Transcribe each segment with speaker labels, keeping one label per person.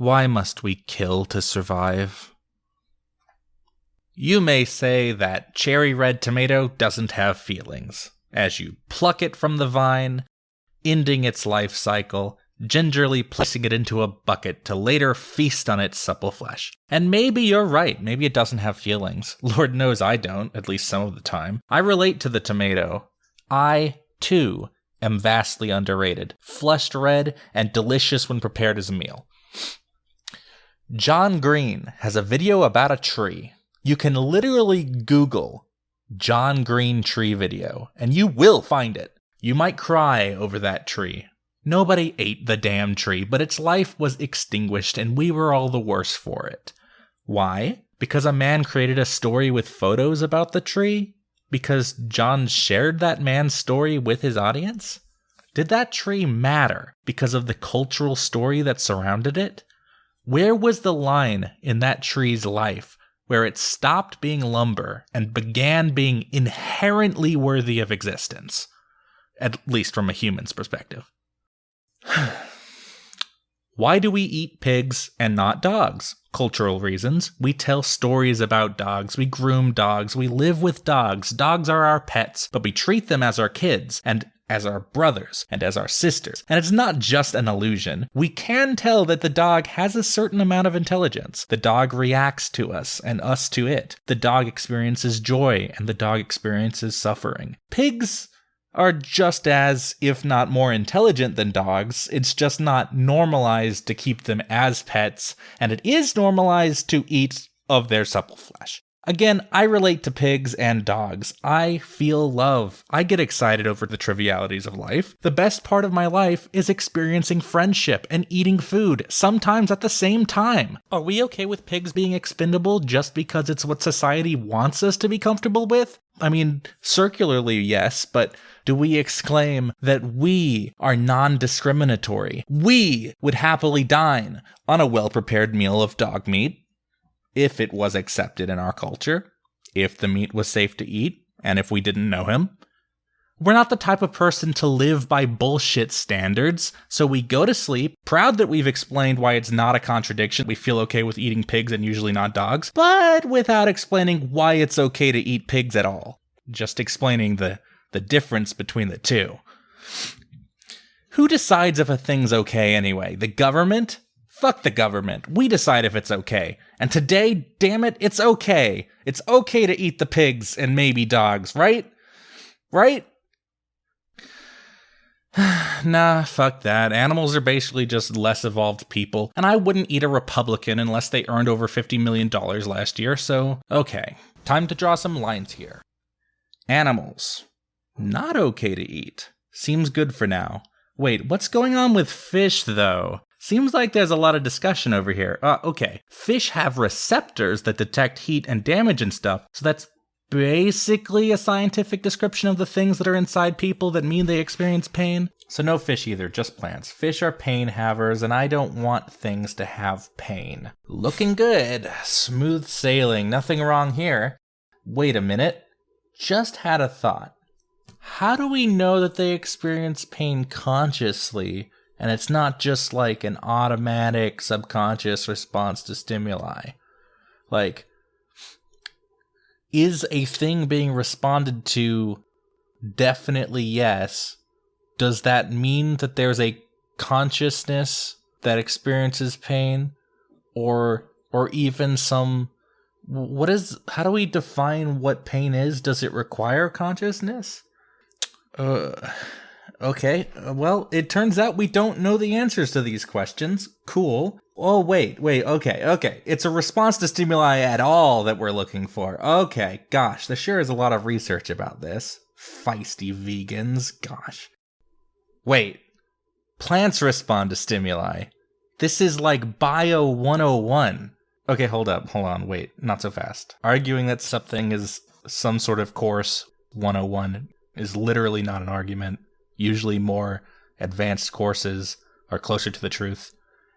Speaker 1: Why must we kill to survive? You may say that cherry red tomato doesn't have feelings, as you pluck it from the vine, ending its life cycle, gingerly placing it into a bucket to later feast on its supple flesh. And maybe you're right, maybe it doesn't have feelings. Lord knows I don't, at least some of the time. I relate to the tomato. I, too, am vastly underrated, flushed red, and delicious when prepared as a meal. John Green has a video about a tree. You can literally Google John Green tree video, and you will find it. You might cry over that tree. Nobody ate the damn tree, but its life was extinguished, and we were all the worse for it. Why? Because a man created a story with photos about the tree? Because John shared that man's story with his audience? Did that tree matter because of the cultural story that surrounded it? Where was the line in that tree's life where it stopped being lumber and began being inherently worthy of existence? At least from a human's perspective. Why do we eat pigs and not dogs? Cultural reasons. We tell stories about dogs, we groom dogs, we live with dogs. Dogs are our pets, but we treat them as our kids, and as our brothers, and as our sisters. And it's not just an illusion. We can tell that the dog has a certain amount of intelligence. The dog reacts to us, and us to it. The dog experiences joy, and the dog experiences suffering. Pigs are just as, if not more intelligent than dogs. It's just not normalized to keep them as pets, and it is normalized to eat of their supple flesh. Again, I relate to pigs and dogs. I feel love. I get excited over the trivialities of life. The best part of my life is experiencing friendship and eating food, sometimes at the same time. Are we okay with pigs being expendable just because it's what society wants us to be comfortable with? I mean, circularly, yes, but do we exclaim that we are non-discriminatory? We would happily dine on a well-prepared meal of dog meat, if it was accepted in our culture, if the meat was safe to eat, and if we didn't know him. We're not the type of person to live by bullshit standards, so we go to sleep, proud that we've explained why it's not a contradiction. We feel okay with eating pigs and usually not dogs, but without explaining why it's okay to eat pigs at all. Just explaining the difference between the two. Who decides if a thing's okay anyway? The government? Fuck the government. We decide if it's okay. And today, damn it, it's okay. It's okay to eat the pigs and maybe dogs, right? Right? Nah, fuck that. Animals are basically just less evolved people, and I wouldn't eat a Republican unless they earned over $50 million last year, so okay. Time to draw some lines here. Animals. Not okay to eat. Seems good for now. Wait, what's going on with fish, though? Seems like there's a lot of discussion over here. Okay. Fish have receptors that detect heat and damage and stuff, so that's basically a scientific description of the things that are inside people that mean they experience pain. So no fish either, just plants. Fish are pain havers, and I don't want things to have pain. Looking good. Smooth sailing. Nothing wrong here. Wait a minute. Just had a thought. How do we know that they experience pain consciously, and it's not just like an automatic subconscious response to stimuli? Like, is a thing being responded to definitely yes? Does that mean that there's a consciousness that experiences pain? Or even some... how do we define what pain is? Does it require consciousness? Okay, well, it turns out we don't know the answers to these questions. Cool. Oh, wait, okay. It's a response to stimuli at all that we're looking for. Okay, gosh, there sure is a lot of research about this. Feisty vegans, gosh. Wait, plants respond to stimuli. This is like Bio 101. Okay, hold on, wait, not so fast. Arguing that something is some sort of course 101 is literally not an argument. Usually more advanced courses are closer to the truth,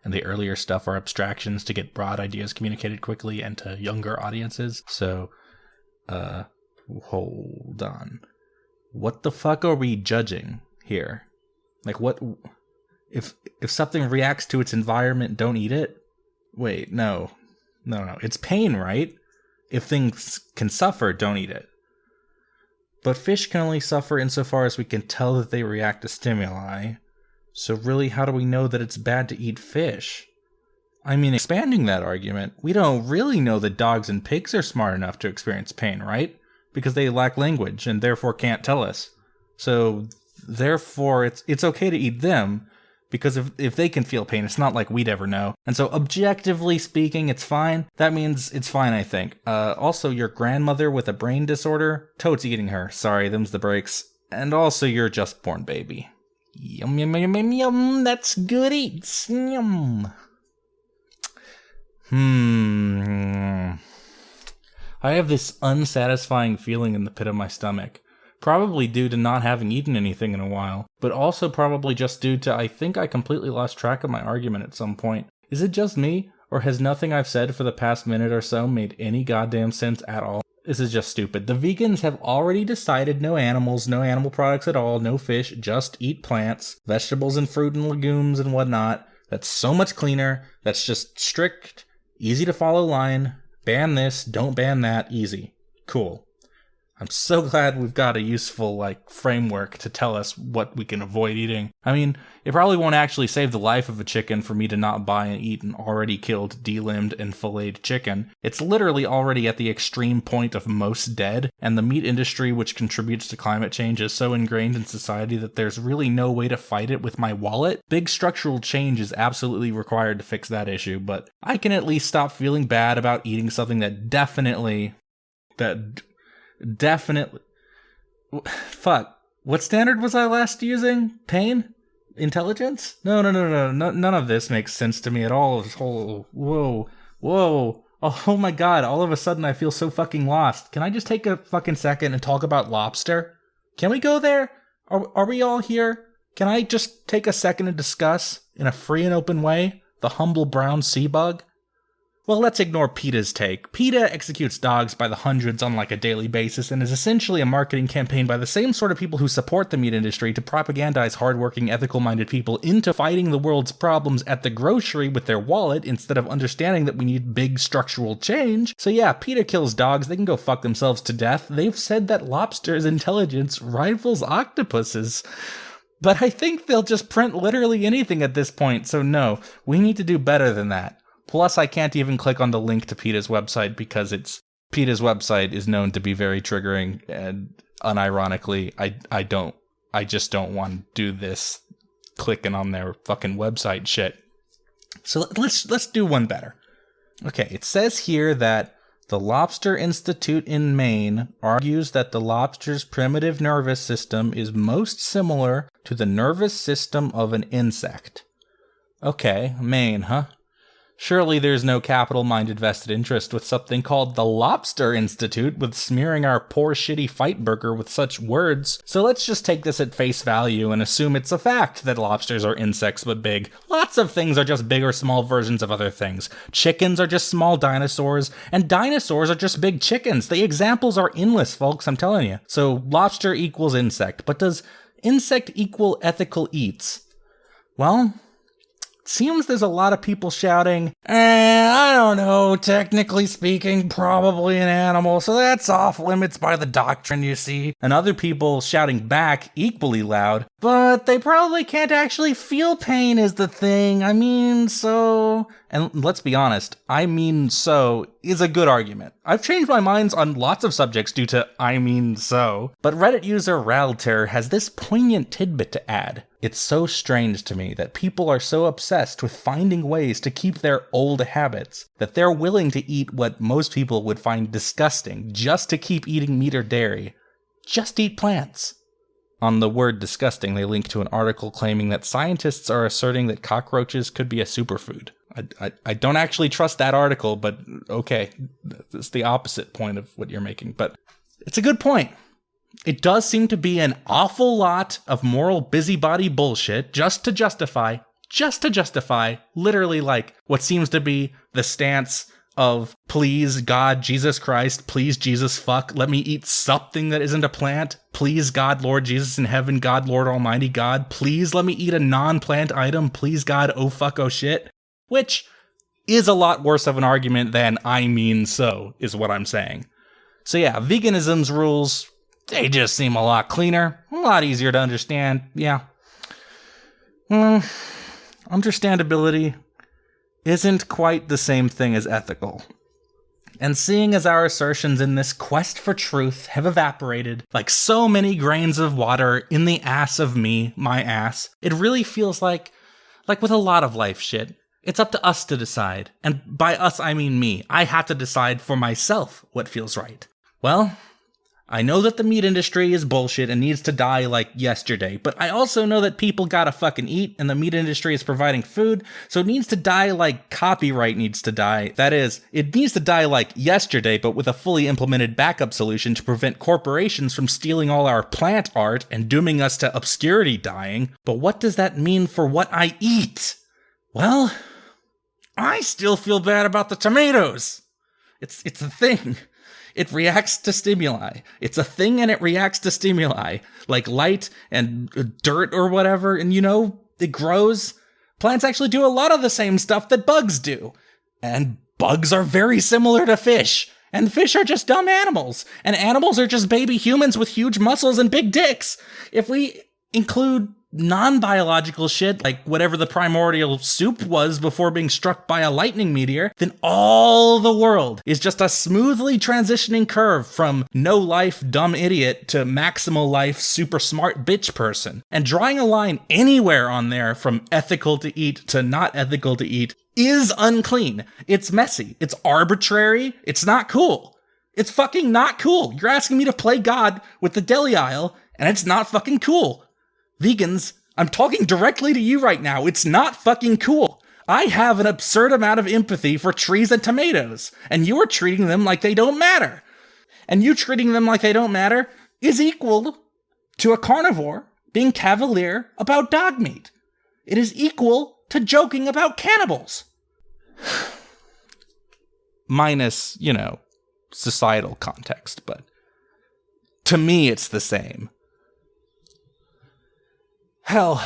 Speaker 1: and the earlier stuff are abstractions to get broad ideas communicated quickly and to younger audiences. So, hold on. What the fuck are we judging here? Like, what... If something reacts to its environment, don't eat it? Wait, no. No. It's pain, right? If things can suffer, don't eat it. But fish can only suffer insofar as we can tell that they react to stimuli. So really, how do we know that it's bad to eat fish? I mean, expanding that argument, we don't really know that dogs and pigs are smart enough to experience pain, right? Because they lack language and therefore can't tell us. So, therefore, it's okay to eat them, because if they can feel pain, it's not like we'd ever know. And so, objectively speaking, it's fine. That means it's fine, I think. Also, your grandmother with a brain disorder, totes eating her. Sorry, them's the breaks. And also, your just-born baby. Yum, yum, yum, yum, yum, that's good eats. Yum. I have this unsatisfying feeling in the pit of my stomach. Probably due to not having eaten anything in a while, but also probably just due to I think I completely lost track of my argument at some point. Is it just me, or has nothing I've said for the past minute or so made any goddamn sense at all? This is just stupid. The vegans have already decided no animals, no animal products at all, no fish, just eat plants, vegetables and fruit and legumes and whatnot. That's so much cleaner. That's just strict, easy to follow line. Ban this, don't ban that, easy. Cool. I'm so glad we've got a useful, framework to tell us what we can avoid eating. I mean, it probably won't actually save the life of a chicken for me to not buy and eat an already killed, delimbed, and filleted chicken. It's literally already at the extreme point of most dead, and the meat industry, which contributes to climate change, is so ingrained in society that there's really no way to fight it with my wallet. Big structural change is absolutely required to fix that issue, but I can at least stop feeling bad about eating something that definitely... Fuck. What standard was I last using? Pain? Intelligence? No. None of this makes sense to me at all. This whole... Whoa. Oh my god, all of a sudden I feel so fucking lost. Can I just take a fucking second and talk about lobster? Can we go there? Are we all here? Can I just take a second to discuss, in a free and open way, the humble brown sea bug? Well, let's ignore PETA's take. PETA executes dogs by the hundreds on a daily basis and is essentially a marketing campaign by the same sort of people who support the meat industry to propagandize hardworking, ethical-minded people into fighting the world's problems at the grocery with their wallet instead of understanding that we need big structural change. So yeah, PETA kills dogs, they can go fuck themselves to death. They've said that lobsters' intelligence rivals octopuses. But I think they'll just print literally anything at this point, so no, we need to do better than that. Plus, I can't even click on the link to PETA's website because PETA's website is known to be very triggering, and unironically, I just don't want to do this clicking on their fucking website shit. So let's do one better. Okay, it says here that the Lobster Institute in Maine argues that the lobster's primitive nervous system is most similar to the nervous system of an insect. Okay, Maine, huh? Surely there's no capital-minded vested interest with something called the Lobster Institute with smearing our poor shitty fight burger with such words. So let's just take this at face value and assume it's a fact that lobsters are insects but big. Lots of things are just big or small versions of other things. Chickens are just small dinosaurs, and dinosaurs are just big chickens. The examples are endless, folks, I'm telling you. So lobster equals insect, but does insect equal ethical eats? Well... seems there's a lot of people shouting, I don't know, technically speaking, probably an animal, so that's off limits by the doctrine, you see. And other people shouting back equally loud, but they probably can't actually feel pain is the thing. I mean, so... and let's be honest, I mean so is a good argument. I've changed my minds on lots of subjects due to I mean so, but Reddit user Ralter has this poignant tidbit to add. It's so strange to me that people are so obsessed with finding ways to keep their old habits that they're willing to eat what most people would find disgusting just to keep eating meat or dairy. Just eat plants. On the word disgusting, they link to an article claiming that scientists are asserting that cockroaches could be a superfood. I don't actually trust that article, but okay, it's the opposite point of what you're making, but it's a good point. It does seem to be an awful lot of moral busybody bullshit just to justify literally what seems to be the stance of please God, Jesus Christ, please Jesus fuck, let me eat something that isn't a plant, please God, Lord Jesus in heaven, God, Lord Almighty God, please let me eat a non-plant item, please God, oh fuck, oh shit, which is a lot worse of an argument than I mean so, is what I'm saying. So yeah, veganism's rules, they just seem a lot cleaner, a lot easier to understand, yeah. Understandability isn't quite the same thing as ethical. And seeing as our assertions in this quest for truth have evaporated like so many grains of water in the ass of me, my ass, it really feels like with a lot of life shit, it's up to us to decide. And by us, I mean me. I have to decide for myself what feels right. Well, I know that the meat industry is bullshit and needs to die like yesterday, but I also know that people gotta fucking eat and the meat industry is providing food, so it needs to die like copyright needs to die. That is, it needs to die like yesterday, but with a fully implemented backup solution to prevent corporations from stealing all our plant art and dooming us to obscurity dying. But what does that mean for what I eat? Well, I still feel bad about the tomatoes. It's a thing. It reacts to stimuli. It's a thing and it reacts to stimuli, like light and dirt or whatever, and it grows. Plants actually do a lot of the same stuff that bugs do. And bugs are very similar to fish. And fish are just dumb animals. And animals are just baby humans with huge muscles and big dicks. If we include non-biological shit, like whatever the primordial soup was before being struck by a lightning meteor, then all the world is just a smoothly transitioning curve from no life, dumb idiot to maximal life, super smart bitch person. And drawing a line anywhere on there from ethical to eat to not ethical to eat is unclean. It's messy. It's arbitrary. It's not cool. It's fucking not cool. You're asking me to play God with the deli aisle, and it's not fucking cool. Vegans, I'm talking directly to you right now. It's not fucking cool. I have an absurd amount of empathy for trees and tomatoes, and you are treating them like they don't matter. And you treating them like they don't matter is equal to a carnivore being cavalier about dog meat. It is equal to joking about cannibals. Minus, societal context, but to me it's the same. Hell,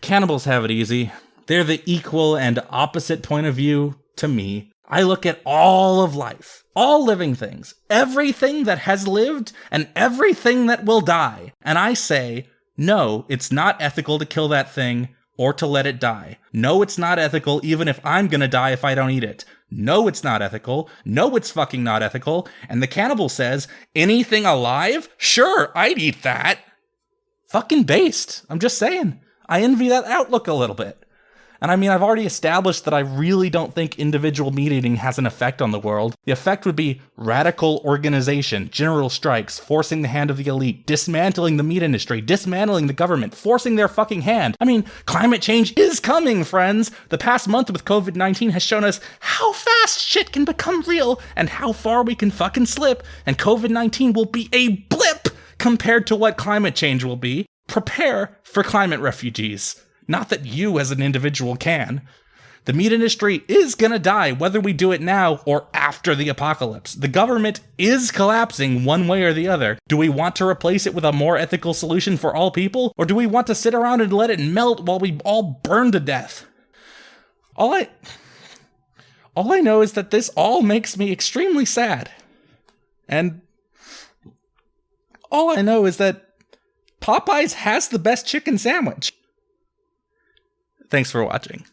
Speaker 1: cannibals have it easy. They're the equal and opposite point of view to me. I look at all of life, all living things, everything that has lived and everything that will die. And I say, no, it's not ethical to kill that thing or to let it die. No, it's not ethical even if I'm gonna die if I don't eat it. No, it's not ethical. No, it's fucking not ethical. And the cannibal says, anything alive? Sure, I'd eat that. Fucking based. I'm just saying. I envy that outlook a little bit. And I mean, I've already established that I really don't think individual meat eating has an effect on the world. The effect would be radical organization, general strikes, forcing the hand of the elite, dismantling the meat industry, dismantling the government, forcing their fucking hand. I mean, climate change is coming, friends. The past month with COVID-19 has shown us how fast shit can become real and how far we can fucking slip. And COVID-19 will be a blip compared to what climate change will be. Prepare for climate refugees. Not that you as an individual can. The meat industry is gonna die whether we do it now or after the apocalypse. The government is collapsing one way or the other. Do we want to replace it with a more ethical solution for all people? Or do we want to sit around and let it melt while we all burn to death? All I know is that this all makes me extremely sad. And all I know is that Popeyes has the best chicken sandwich. Thanks for watching.